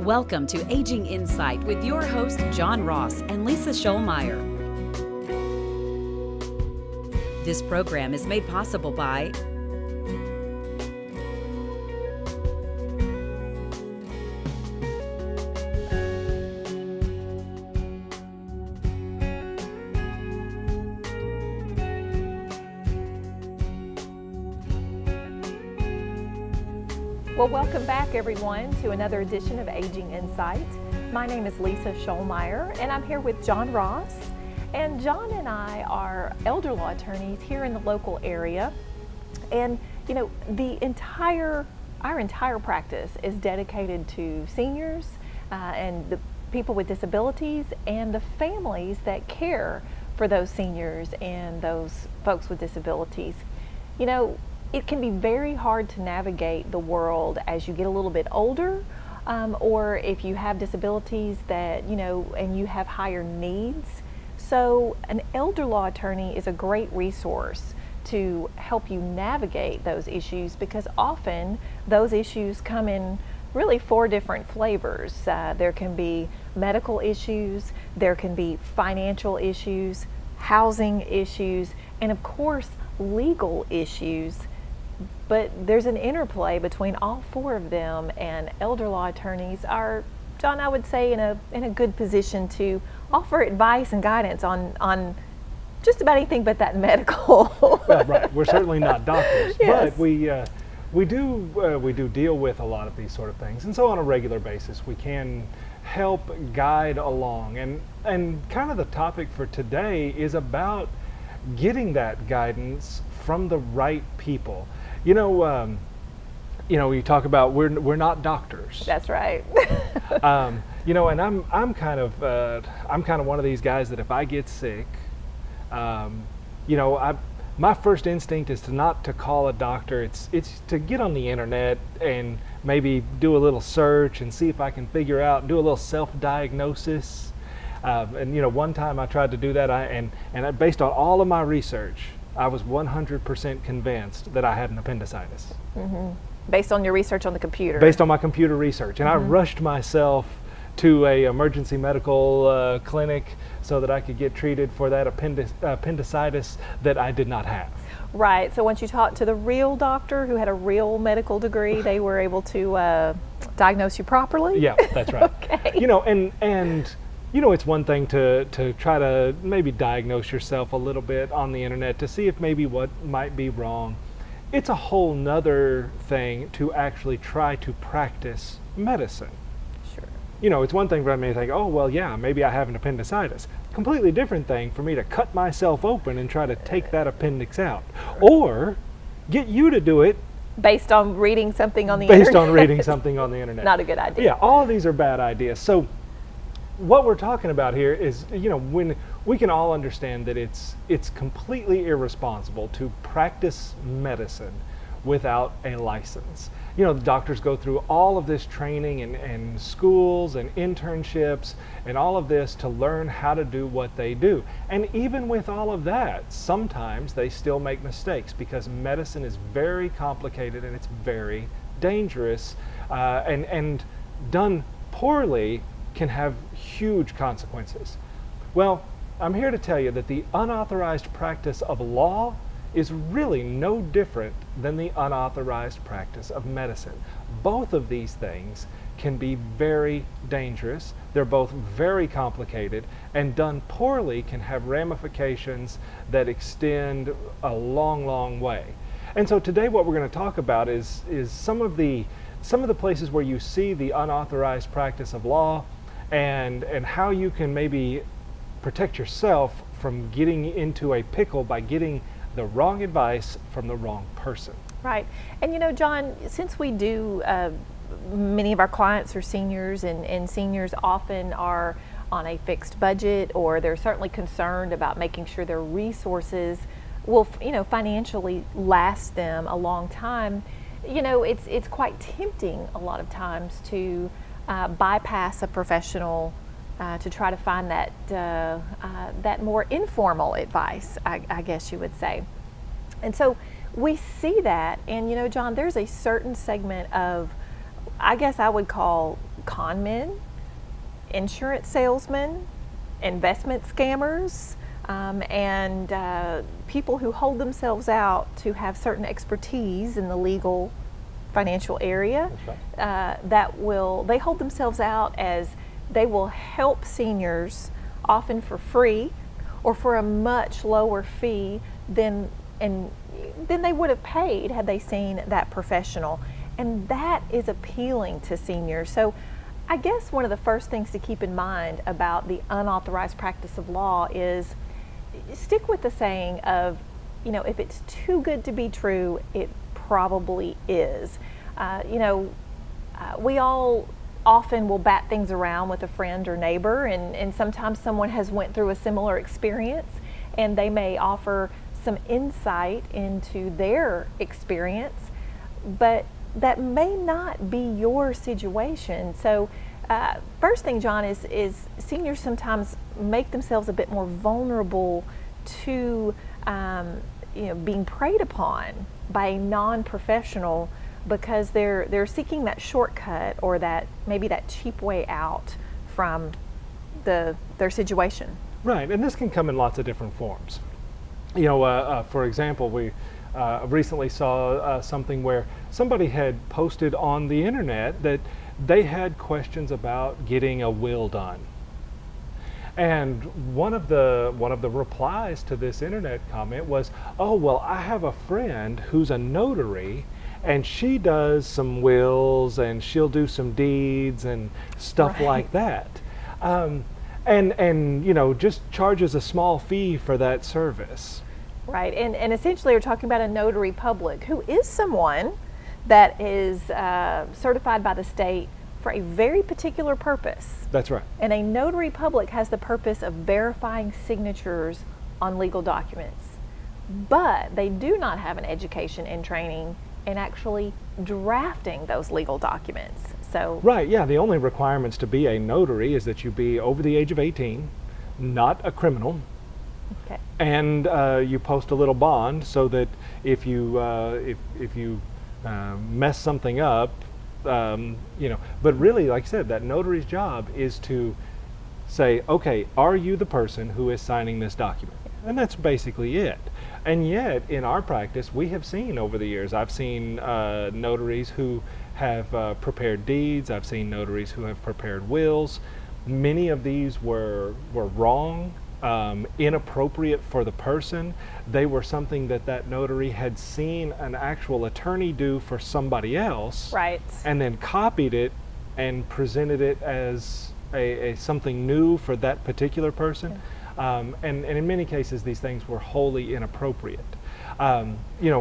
Welcome to Aging Insight with your host, John Ross and Lisa Schollmeyer. This program is made possible by Well, welcome back everyone to another edition of Aging Insight. My name is Lisa Schollmeyer and I'm here with John Ross. And John and I are elder law attorneys here in the local area. And you know, our entire practice is dedicated to seniors and the people with disabilities and the families that care for those seniors and those folks with disabilities. You know, it can be very hard to navigate the world as you get a little bit older, or if you have disabilities that, and you have higher needs. So an elder law attorney is a great resource to help you navigate those issues, because often those issues come in really 4 different flavors. There can be medical issues, there can be financial issues, housing issues, and of course legal issues. But there's an interplay between all 4 of them, and elder law attorneys are, John, I would say, in a good position to offer advice and guidance on just about anything but that medical. Well, right. We're certainly not doctors, Yes. but we do deal with a lot of these sort of things, and so on a regular basis we can help guide along. And kind of the topic for today is about getting that guidance from the right people. You know, talk about we're not doctors. That's right. And I'm kind of one of these guys that if I get sick, my first instinct is not to call a doctor. It's to get on the internet and maybe do a little search and see if I can figure out, do a little self-diagnosis. One time I tried to do that, and based on all of my research, I was 100% convinced that I had an appendicitis. Mm-hmm. Based on your research on the computer. Based on my computer research. And I rushed myself to a emergency medical clinic so that I could get treated for that appendicitis that I did not have. Right. So once you talked to the real doctor who had a real medical degree, they were able to diagnose you properly? Yeah, that's right. Okay. And it's one thing to try to maybe diagnose yourself a little bit on the internet to see if maybe what might be wrong. It's a whole nother thing to actually try to practice medicine. Sure. It's one thing for me to think, oh, well, yeah, maybe I have an appendicitis. Completely different thing for me to cut myself open and try to take that appendix out. Or get you to do it. Based on reading something on the internet. Based on reading something on the internet. Not a good idea. Yeah, all of these are bad ideas. So what we're talking about here is, when we can all understand that it's completely irresponsible to practice medicine without a license. The doctors go through all of this training and schools and internships and all of this to learn how to do what they do. And even with all of that, sometimes they still make mistakes, because medicine is very complicated and it's very dangerous, and done poorly can have huge consequences. Well, I'm here to tell you that the unauthorized practice of law is really no different than the unauthorized practice of medicine. Both of these things can be very dangerous. They're both very complicated, and done poorly can have ramifications that extend a long, long way. And so today what we're going to talk about is some of the places where you see the unauthorized practice of law, and how you can maybe protect yourself from getting into a pickle by getting the wrong advice from the wrong person. Right. And John, since we do, many of our clients are seniors, and seniors often are on a fixed budget, or they're certainly concerned about making sure their resources will, financially last them a long time. It's quite tempting a lot of times to bypass a professional to try to find that more informal advice, I guess you would say. And so we see that, and John, there's a certain segment of, I guess I would call con men, insurance salesmen, investment scammers, and people who hold themselves out to have certain expertise in the legal financial area. That's right. They hold themselves out as they will help seniors often for free or for a much lower fee than they would have paid had they seen that professional. And that is appealing to seniors. So I guess one of the first things to keep in mind about the unauthorized practice of law is stick with the saying of, if it's too good to be true, it probably is. We all often will bat things around with a friend or neighbor, and sometimes someone has went through a similar experience and they may offer some insight into their experience, but that may not be your situation. So first thing, John, is seniors sometimes make themselves a bit more vulnerable to being preyed upon by a non-professional because they're seeking that shortcut or that cheap way out from their situation. Right, and this can come in lots of different forms. For example, we recently saw something where somebody had posted on the internet that they had questions about getting a will done. And one of the replies to this internet comment was, "Oh, well, I have a friend who's a notary, and she does some wills and she'll do some deeds and stuff like that, and just charges a small fee for that service." Right, and essentially we're talking about a notary public who is someone that is certified by the state for a very particular purpose. That's right. And a notary public has the purpose of verifying signatures on legal documents. But they do not have an education and training in actually drafting those legal documents. So right, yeah, the only requirements to be a notary is that you be over the age of 18, not a criminal. Okay. And you post a little bond so that if you mess something up, but really, like I said, that notary's job is to say, okay, are you the person who is signing this document? And that's basically it. And yet, in our practice, we have seen over the years, I've seen notaries who have prepared deeds, I've seen notaries who have prepared wills. Many of these were wrong, inappropriate for the person. They were something that notary had seen an actual attorney do for somebody else, right, and then copied it and presented it as a something new for that particular person. And in many cases, these things were wholly inappropriate. The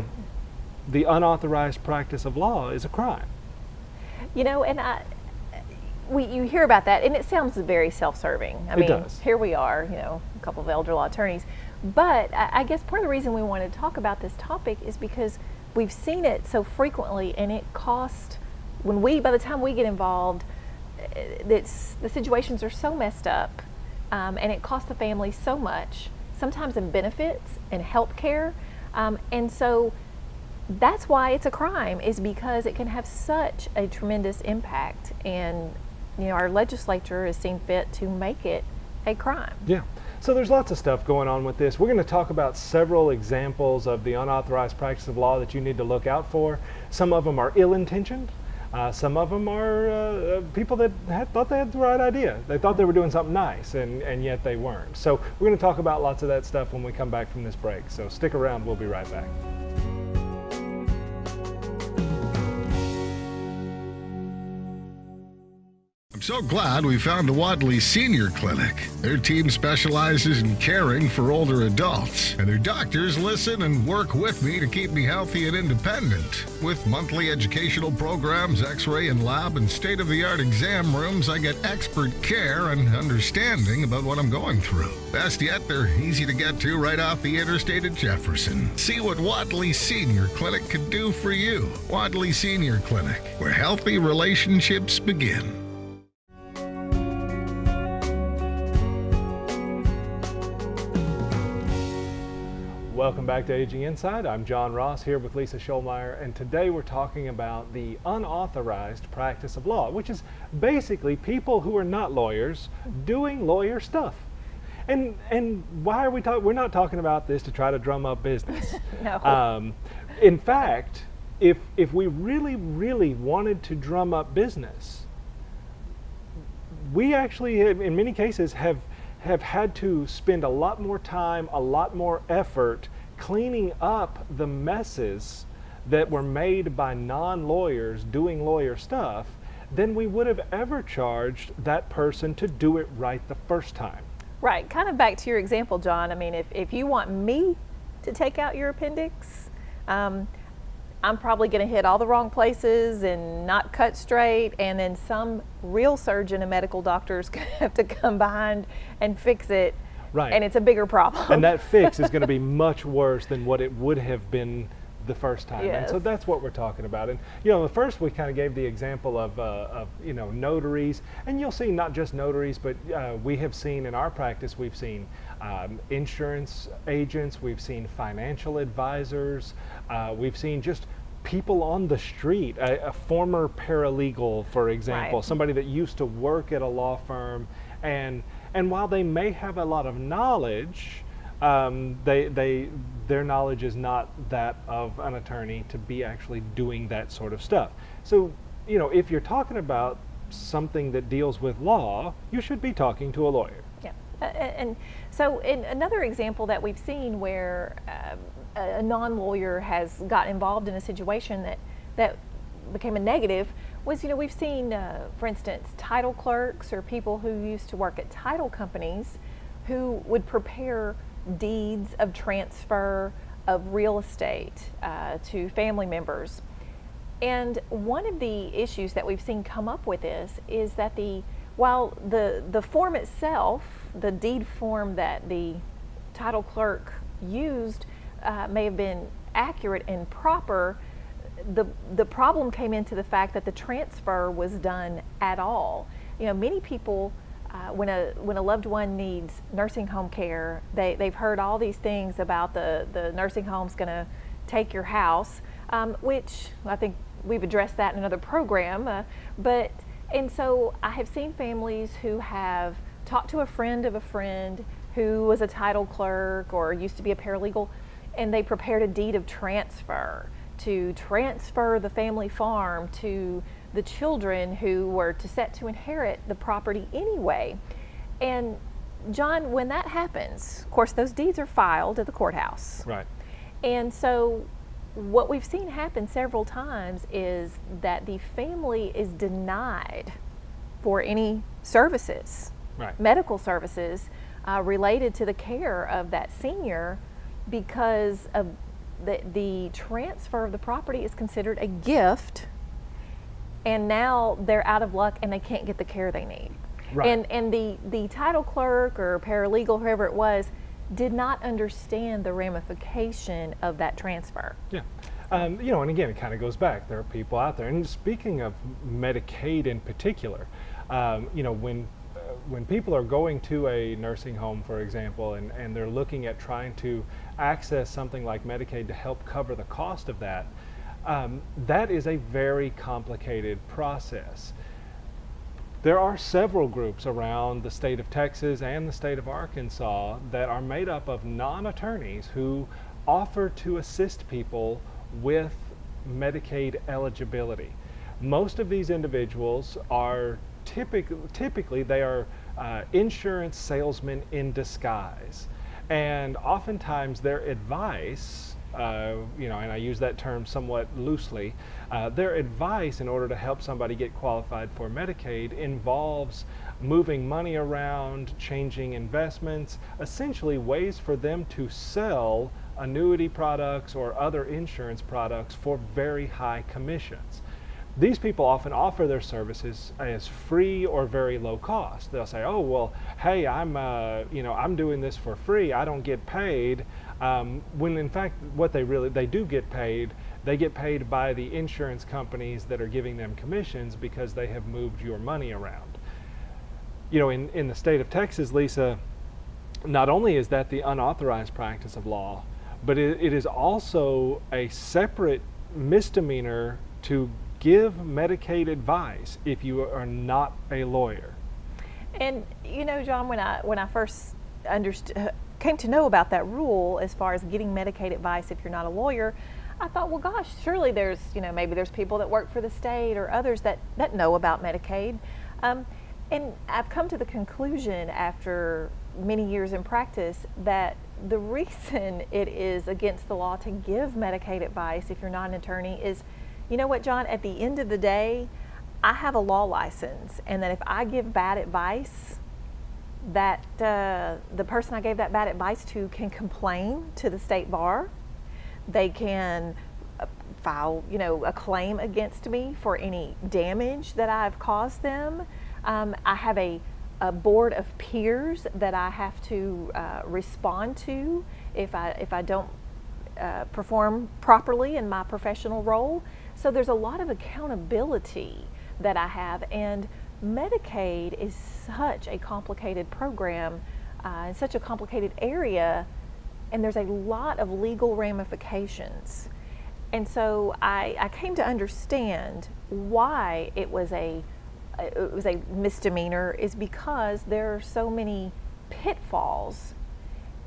unauthorized practice of law is a crime. You hear about that, and it sounds very self-serving. It does. Here we are, a couple of elder law attorneys. But I guess part of the reason we want to talk about this topic is because we've seen it so frequently, and it costs, by the time we get involved, the situations are so messed up, and it costs the family so much, sometimes in benefits and health care. And so that's why it's a crime, is because it can have such a tremendous impact. And our legislature has seen fit to make it a crime. Yeah. So there's lots of stuff going on with this. We're going to talk about several examples of the unauthorized practice of law that you need to look out for. Some of them are ill-intentioned. Some of them are people that thought they had the right idea. They thought they were doing something nice, and yet they weren't. So we're going to talk about lots of that stuff when we come back from this break. So stick around. We'll be right back. I'm so glad we found the Wadley Senior Clinic. Their team specializes in caring for older adults, and their doctors listen and work with me to keep me healthy and independent. With monthly educational programs, x-ray and lab, and state-of-the-art exam rooms, I get expert care and understanding about what I'm going through. Best yet, they're easy to get to right off the interstate at Jefferson. See what Wadley Senior Clinic could do for you. Wadley Senior Clinic, where healthy relationships begin. Welcome back to Aging Insight. I'm John Ross here with Lisa Schulmeyer, and today we're talking about the unauthorized practice of law, which is basically people who are not lawyers doing lawyer stuff. And why are we talking? We're not talking about this to try to drum up business. No. In fact, if we really wanted to drum up business, we actually, in many cases, have had to spend a lot more time, a lot more effort cleaning up the messes that were made by non-lawyers doing lawyer stuff than we would have ever charged that person to do it right the first time. Right, kind of back to your example, John. I mean, if you want me to take out your appendix, I'm probably going to hit all the wrong places and not cut straight, and then some real surgeon and medical doctor is going to have to come behind and fix it, Right. and it's a bigger problem. And that fix is going to be much worse than what it would have been the first time. And so Yes. that's what we're talking about. And the first we kind of gave the example of notaries, and you'll see not just notaries, but we have seen in our practice, we've seen insurance agents, we've seen financial advisors, we've seen just people on the street, a former paralegal, for example, Right. somebody that used to work at a law firm, and while they may have a lot of knowledge, their knowledge is not that of an attorney to be actually doing that sort of stuff. So, if you're talking about something that deals with law, you should be talking to a lawyer. Yeah, and so in another example that we've seen where a non-lawyer has got involved in a situation that became a negative was, we've seen, for instance, title clerks or people who used to work at title companies who would prepare deeds of transfer of real estate to family members. And one of the issues that we've seen come up with this is that while the form itself, the deed form that the title clerk used may have been accurate and proper, the problem came into the fact that the transfer was done at all. Many people, when a loved one needs nursing home care, they've heard all these things about the nursing home's going to take your house, which I think we've addressed that in another program. And so I have seen families who have talked to a friend of a friend who was a title clerk or used to be a paralegal, and they prepared a deed of transfer to transfer the family farm to the children who were set to inherit the property anyway. And John, when that happens, of course, those deeds are filed at the courthouse. Right. And so what we've seen happen several times is that the family is denied for any services, Right. medical services related to the care of that senior, because of the transfer of the property is considered a gift, and now they're out of luck and they can't get the care they need. Right. And the title clerk or paralegal, whoever it was, did not understand the ramification of that transfer. Yeah. And again, it kind of goes back. There are people out there, and speaking of Medicaid in particular, when people are going to a nursing home, for example, and they're looking at trying to access something like Medicaid to help cover the cost of that, that is a very complicated process. There are several groups around the state of Texas and the state of Arkansas that are made up of non-attorneys who offer to assist people with Medicaid eligibility. Most of these individuals are typically they are insurance salesmen in disguise, and oftentimes their advice, and I use that term somewhat loosely, their advice in order to help somebody get qualified for Medicaid involves moving money around, changing investments, essentially ways for them to sell annuity products or other insurance products for very high commissions. These people often offer their services as free or very low cost. They'll say, "Oh, well, hey, I'm doing this for free. I don't get paid." When in fact, what they do get paid. They get paid by the insurance companies that are giving them commissions because they have moved your money around. In the state of Texas, Lisa, not only is that the unauthorized practice of law, but it is also a separate misdemeanor to give Medicaid advice if you are not a lawyer. And you know, John, when I first came to know about that rule as far as getting Medicaid advice if you're not a lawyer, I thought, well, gosh, surely there's, maybe there's people that work for the state or others that know about Medicaid. And I've come to the conclusion after many years in practice that the reason it is against the law to give Medicaid advice if you're not an attorney is, you know what, John, at the end of the day, I have a law license, and that if I give bad advice, that the person I gave that bad advice to can complain to the state bar. They can file, a claim against me for any damage that I've caused them. I have a board of peers that I have to respond to if I don't perform properly in my professional role. So there's a lot of accountability that I have, and Medicaid is such a complicated program in such a complicated area, and there's a lot of legal ramifications. And so I came to understand why it was a misdemeanor is because there are so many pitfalls,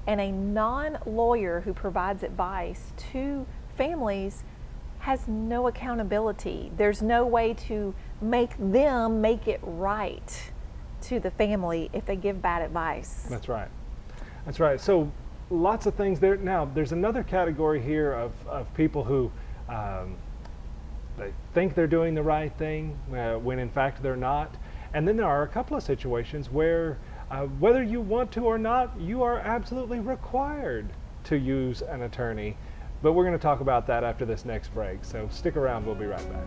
and a non-lawyer who provides advice to families has no accountability. There's no way to make them make it right to the family if they give bad advice. That's right. That's right. So lots of things there. Now, there's another category here of people who they think they're doing the right thing when in fact they're not. And then there are a couple of situations where whether you want to or not, you are absolutely required to use an attorney. But we're going to talk about that after this next break. So stick around, we'll be right back.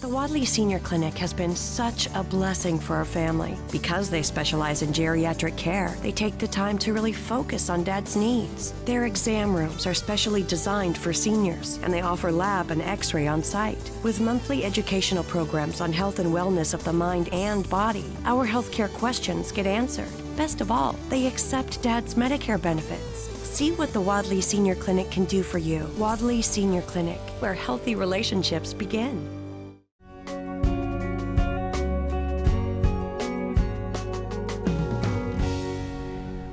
The Wadley Senior Clinic has been such a blessing for our family. Because they specialize in geriatric care, they take the time to really focus on Dad's needs. Their exam rooms are specially designed for seniors, and they offer lab and x-ray on site. With monthly educational programs on health and wellness of the mind and body, our healthcare questions get answered. Best of all, they accept Dad's Medicare benefits. See what the Wadley Senior Clinic can do for you. Wadley Senior Clinic, where healthy relationships begin.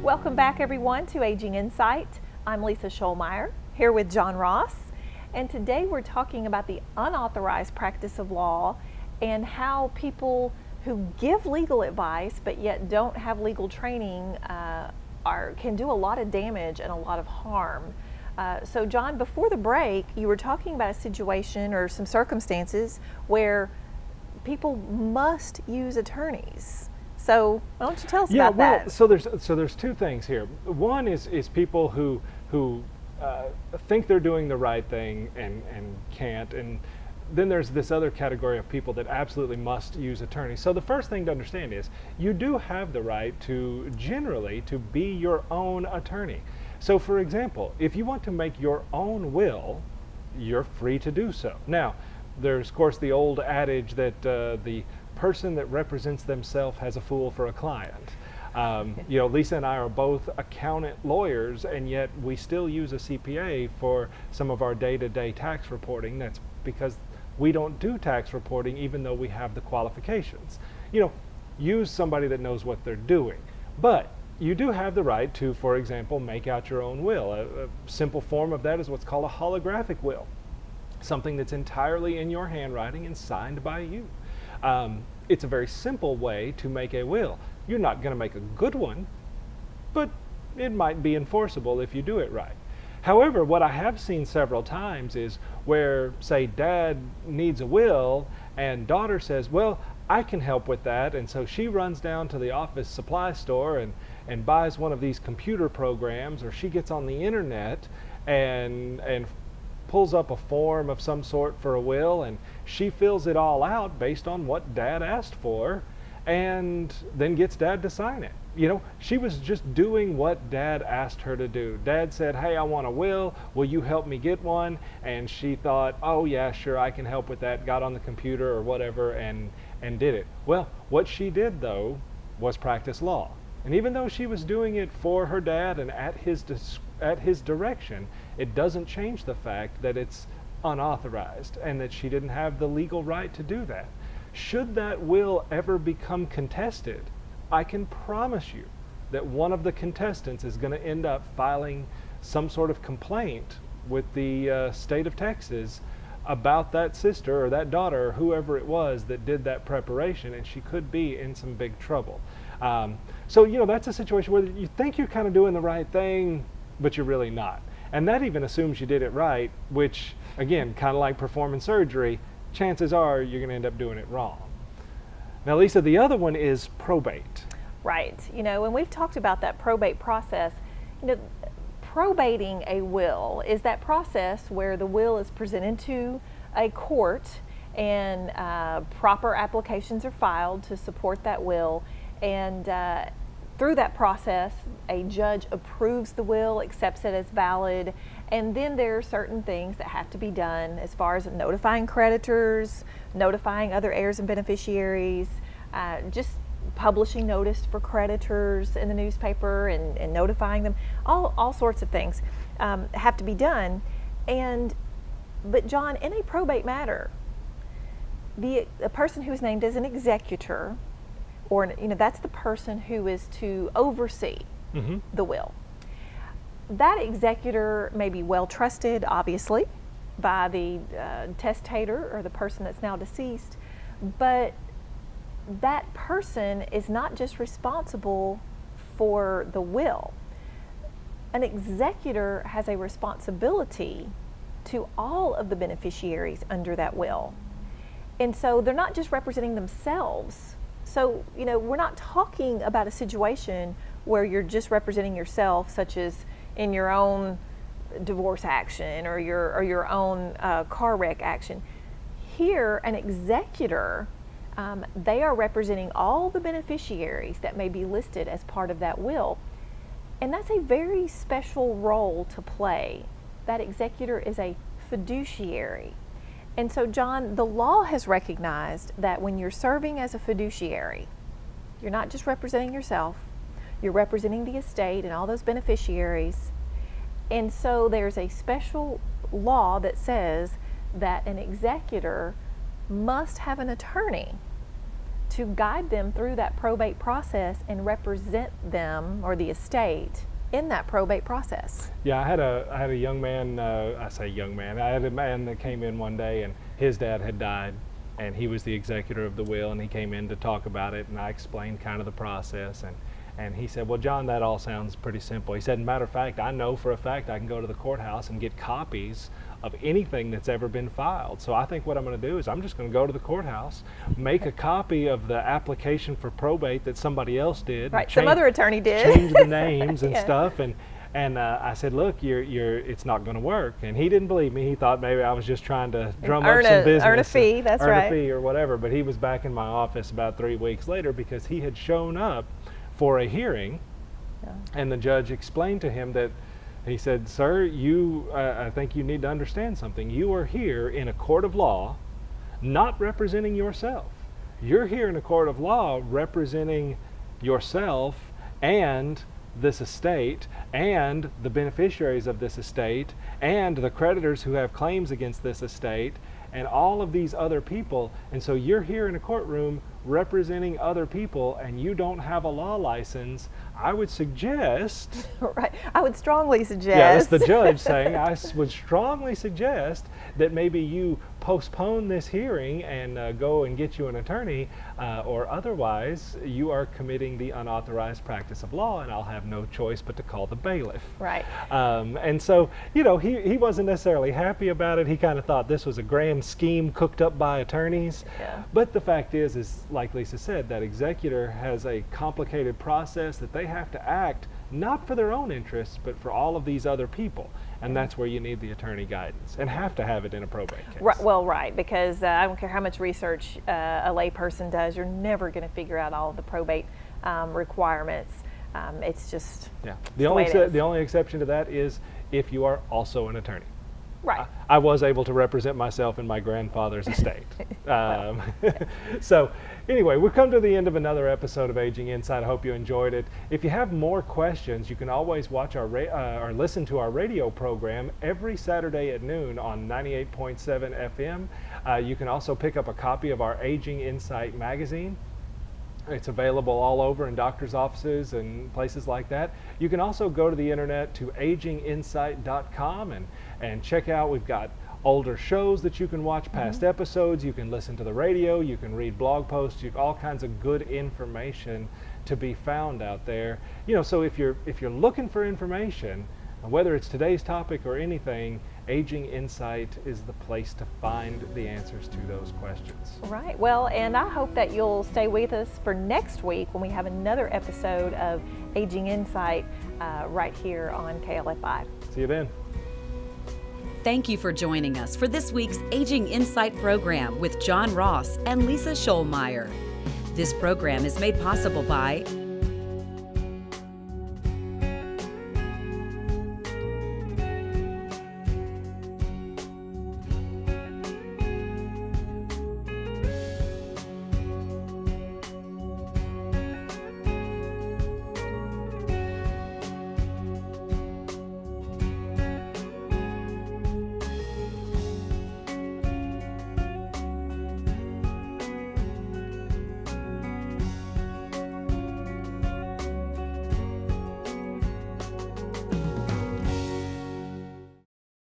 Welcome back, everyone, to Aging Insight. I'm Lisa Scholmeyer, here with John Ross, and today we're talking about the unauthorized practice of law and how people who give legal advice but yet don't have legal training can do a lot of damage and a lot of harm. So John, before the break, you were talking about a situation or some circumstances where people must use attorneys. So why don't you tell us about that? So there's two things here. One is people who think they're doing the right thing and can't, and then there's this other category of people that absolutely must use attorneys. So the first thing to understand is you do have the right to generally to be your own attorney. So for example, if you want to make your own will, you're free to do so. Now, there's of course the old adage that the person that represents themselves has a fool for a client. Lisa and I are both accountant lawyers, and yet we still use a CPA for some of our day-to-day tax reporting. That's because we don't do tax reporting even though we have the qualifications. Use somebody that knows what they're doing. But you do have the right to, for example, make out your own will. A simple form of that is what's called a holographic will, something that's entirely in your handwriting and signed by you. It's a very simple way to make a will. You're not going to make a good one, but it might be enforceable if you do it right. However, what I have seen several times is where, say, Dad needs a will and daughter says, well, I can help with that, and so she runs down to the office supply store and buys one of these computer programs, or she gets on the internet and pulls up a form of some sort for a will, and she fills it all out based on what Dad asked for, and then gets Dad to sign it. You know, she was just doing what Dad asked her to do. Dad said, hey, I want a will. Will you help me get one? And she thought, oh yeah, sure, I can help with that. Got on the computer or whatever and did it. Well, what she did though was practice law. And even though she was doing it for her dad and at his direction, it doesn't change the fact that it's unauthorized and that she didn't have the legal right to do that. Should that will ever become contested, I can promise you that one of the contestants is going to end up filing some sort of complaint with the state of Texas about that sister or that daughter or whoever it was that did that preparation, and she could be in some big trouble. So, you know, that's a situation where you think you're kind of doing the right thing, but you're really not. And that even assumes you did it right, which, again, kind of like performing surgery, chances are you're going to end up doing it wrong. Now, Lisa, the other one is probate. Right. You know, when we've talked about that probate process, you know, probating a will is that process where the will is presented to a court and proper applications are filed to support that will. And through that process, a judge approves the will, accepts it as valid, and then there are certain things that have to be done as far as notifying creditors, notifying other heirs and beneficiaries, just publishing notice for creditors in the newspaper and notifying them. All sorts of things have to be done. But John, in a probate matter, the person who is named as an executor, or you know, that's the person who is to oversee the will. That executor may be well trusted, obviously, by the testator or the person that's now deceased, but that person is not just responsible for the will. An executor has a responsibility to all of the beneficiaries under that will. And so they're not just representing themselves. So, you know, we're not talking about a situation where you're just representing yourself, such as in your own divorce action or your own car wreck action. Here, an executor, they are representing all the beneficiaries that may be listed as part of that will. And that's a very special role to play. That executor is a fiduciary. And so, John, the law has recognized that when you're serving as a fiduciary, you're not just representing yourself, you're representing the estate and all those beneficiaries. And so there's a special law that says that an executor must have an attorney to guide them through that probate process and represent them or the estate in that probate process. Yeah, I had a young man, I say young man, I had a man that came in one day and his dad had died and he was the executor of the will, and he came in to talk about it, and I explained kind of the process, and he said, well, John, that all sounds pretty simple. He said, matter of fact, I know for a fact I can go to the courthouse and get copies of anything that's ever been filed. So I think what I'm going to do is I'm just going to go to the courthouse, make a copy of the application for probate that somebody else did. Right, some other attorney did. Change the names and Yeah. stuff. And I said, look, it's not going to work. And he didn't believe me. He thought maybe I was just trying to drum up some business. Earn a fee, that's right. Earn a fee or whatever. But he was back in my office about 3 weeks later because he had shown up for a hearing, and the judge explained to him that, he said, sir, I think you need to understand something. You are here in a court of law, not representing yourself. You're here in a court of law representing yourself and this estate and the beneficiaries of this estate and the creditors who have claims against this estate and all of these other people. And so you're here in a courtroom representing other people and you don't have a law license. I would suggest... Right. I would strongly suggest... Yeah, that's the judge saying, I would strongly suggest that maybe you postpone this hearing and go and get you an attorney, or otherwise you are committing the unauthorized practice of law and I'll have no choice but to call the bailiff. Right. And so, you know, he wasn't necessarily happy about it. He kind of thought this was a grand scheme cooked up by attorneys. Yeah. But the fact is like Lisa said, that executor has a complicated process that they have to act not for their own interests, but for all of these other people. And that's where you need the attorney guidance, and have to have it in a probate case. Right, because I don't care how much research a lay person does, you're never going to figure out all of the probate requirements. It's just the only exception to that is if you are also an attorney. Right. I was able to represent myself in my grandfather's estate. So anyway, we've come to the end of another episode of Aging Insight. I hope you enjoyed it. If you have more questions, you can always watch or listen to our radio program every Saturday at noon on 98.7 FM. You can also pick up a copy of our Aging Insight magazine. It's available all over in doctor's offices and places like that. You can also go to the internet to aginginsight.com and check out, we've got older shows that you can watch, past episodes, you can listen to the radio, you can read blog posts, you've all kinds of good information to be found out there. You know, so if you're looking for information, whether it's today's topic or anything, Aging Insight is the place to find the answers to those questions. Right. Well, and I hope that you'll stay with us for next week when we have another episode of Aging Insight right here on KLFI. See you then. Thank you for joining us for this week's Aging Insight program with John Ross and Lisa Scholmeyer. This program is made possible by